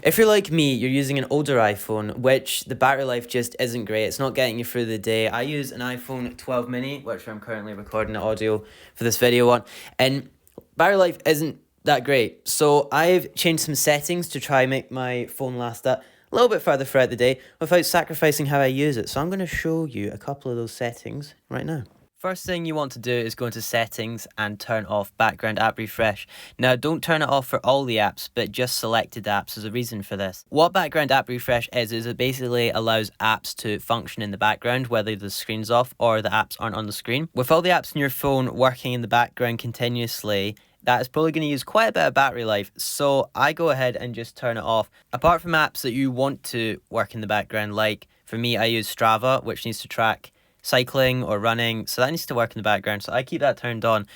If you're like me, you're using an older iPhone, which the battery life just isn't great. It's not getting you through the day. I use an iPhone 12 mini, which I'm currently recording the audio for this video on, and battery life isn't that great. So I've changed some settings to try make my phone last a little bit further throughout the day without sacrificing how I use it. So I'm going to show you a couple of those settings right now. First thing you want to do is go into settings and turn off background app refresh. Now don't turn it off for all the apps, but just selected apps. There's a reason for this. What background app refresh is it basically allows apps to function in the background whether the screen's off or the apps aren't on the screen. With all the apps in your phone working in the background continuously, that is probably going to use quite a bit of battery life, so I go ahead and just turn it off. Apart from apps that you want to work in the background, like for me I use Strava, which needs to track cycling or running, so that needs to work in the background, so I keep that turned on,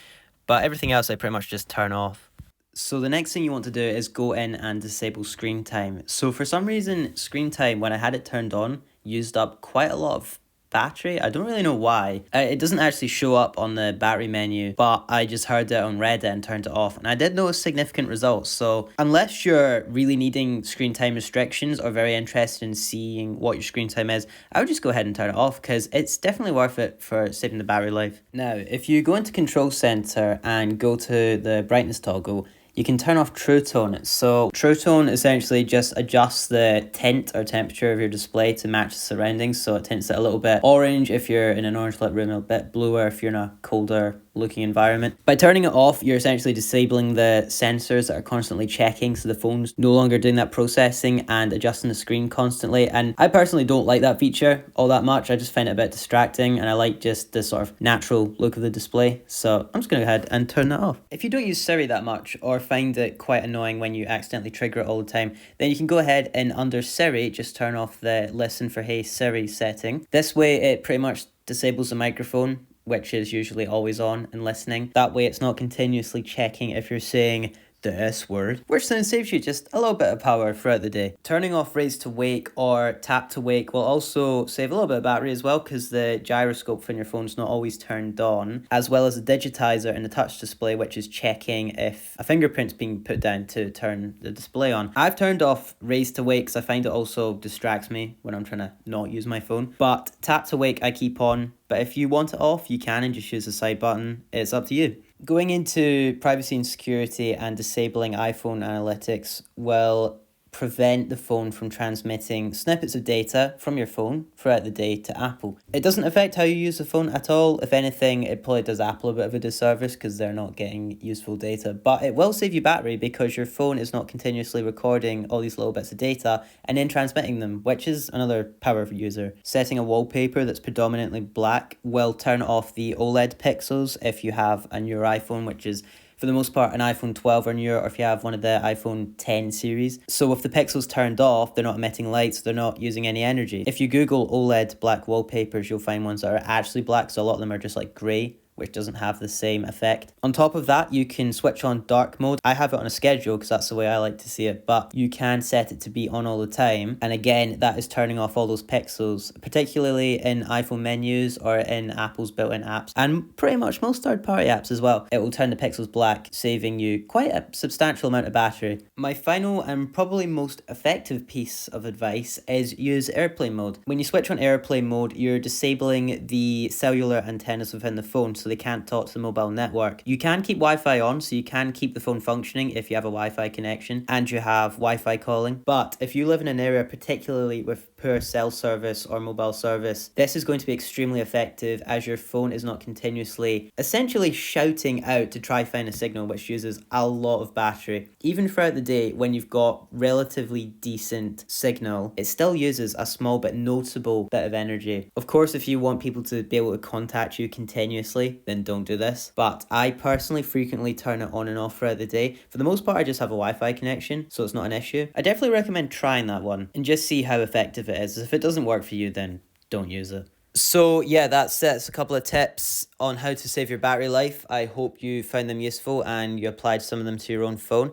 but everything else I pretty much just turn off. So the next thing you want to do is go in and disable screen time. So for some reason, screen time, when I had it turned on, used up quite a lot of battery. I don't really know why. It doesn't actually show up on the battery menu, but I just heard it on Reddit and turned it off, and I did notice significant results. So unless you're really needing screen time restrictions or very interested in seeing what your screen time is, I would just go ahead and turn it off because it's definitely worth it for saving the battery life. Now, if you go into Control Center and go to the brightness toggle, you can turn off True Tone. So True Tone essentially just adjusts the tint or temperature of your display to match the surroundings. So it tints it a little bit orange if you're in an orange lit room, a bit bluer if you're in a colder looking environment. By turning it off, you're essentially disabling the sensors that are constantly checking, so the phone's no longer doing that processing and adjusting the screen constantly. And I personally don't like that feature all that much. I just find it a bit distracting, and I like just the sort of natural look of the display. So I'm just going to go ahead and turn that off. If you don't use Siri that much or find it quite annoying when you accidentally trigger it all the time, then you can go ahead and under Siri just turn off the Listen for Hey Siri setting. This way it pretty much disables the microphone, which is usually always on and listening. That way it's not continuously checking if you're saying the S word, which then saves you just a little bit of power throughout the day. Turning off raise to wake or tap to wake will also save a little bit of battery as well, because the gyroscope from your phone's not always turned on, as well as the digitizer in the touch display, which is checking if a fingerprint's being put down to turn the display on. I've turned off raise to wake because I find it also distracts me when I'm trying to not use my phone, but tap to wake I keep on. But if you want it off, you can and just use the side button. It's up to you. Going into privacy and security and disabling iPhone analytics will prevent the phone from transmitting snippets of data from your phone throughout the day to Apple. It doesn't affect how you use the phone at all. If anything, it probably does Apple a bit of a disservice because they're not getting useful data, but it will save you battery because your phone is not continuously recording all these little bits of data and then transmitting them, which is another power user. Setting a wallpaper that's predominantly black will turn off the OLED pixels if you have a newer iPhone, which is for the most part an iPhone 12 or newer, or if you have one of the iPhone 10 series. So with the pixels turned off, they're not emitting lights, they're not using any energy. If you Google OLED black wallpapers, you'll find ones that are actually black, so a lot of them are just like grey, which doesn't have the same effect. On top of that, you can switch on dark mode. I have it on a schedule because that's the way I like to see it, but you can set it to be on all the time. And again, that is turning off all those pixels, particularly in iPhone menus or in Apple's built-in apps, and pretty much most third-party apps as well. It will turn the pixels black, saving you quite a substantial amount of battery. My final and probably most effective piece of advice is use airplane mode. When you switch on airplane mode, you're disabling the cellular antennas within the phone, so they can't talk to the mobile network. You can keep Wi-Fi on, so you can keep the phone functioning if you have a Wi-Fi connection and you have Wi-Fi calling. But if you live in an area particularly with poor cell service or mobile service, this is going to be extremely effective as your phone is not continuously essentially shouting out to try find a signal, which uses a lot of battery. Even throughout the day when you've got relatively decent signal, it still uses a small but noticeable bit of energy. Of course, if you want people to be able to contact you continuously, then don't do this. But I personally frequently turn it on and off throughout the day. For the most part, I just have a Wi-Fi connection, so it's not an issue. I definitely recommend trying that one and just see how effective it is. If it doesn't work for you, then don't use it. So yeah, that's a couple of tips on how to save your battery life. I hope you found them useful and you applied some of them to your own phone.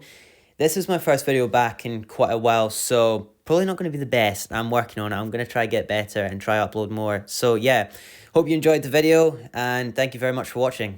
This is my first video back in quite a while, so probably not going to be the best. I'm working on it. I'm going to try get better and try upload more. So yeah, hope you enjoyed the video and thank you very much for watching.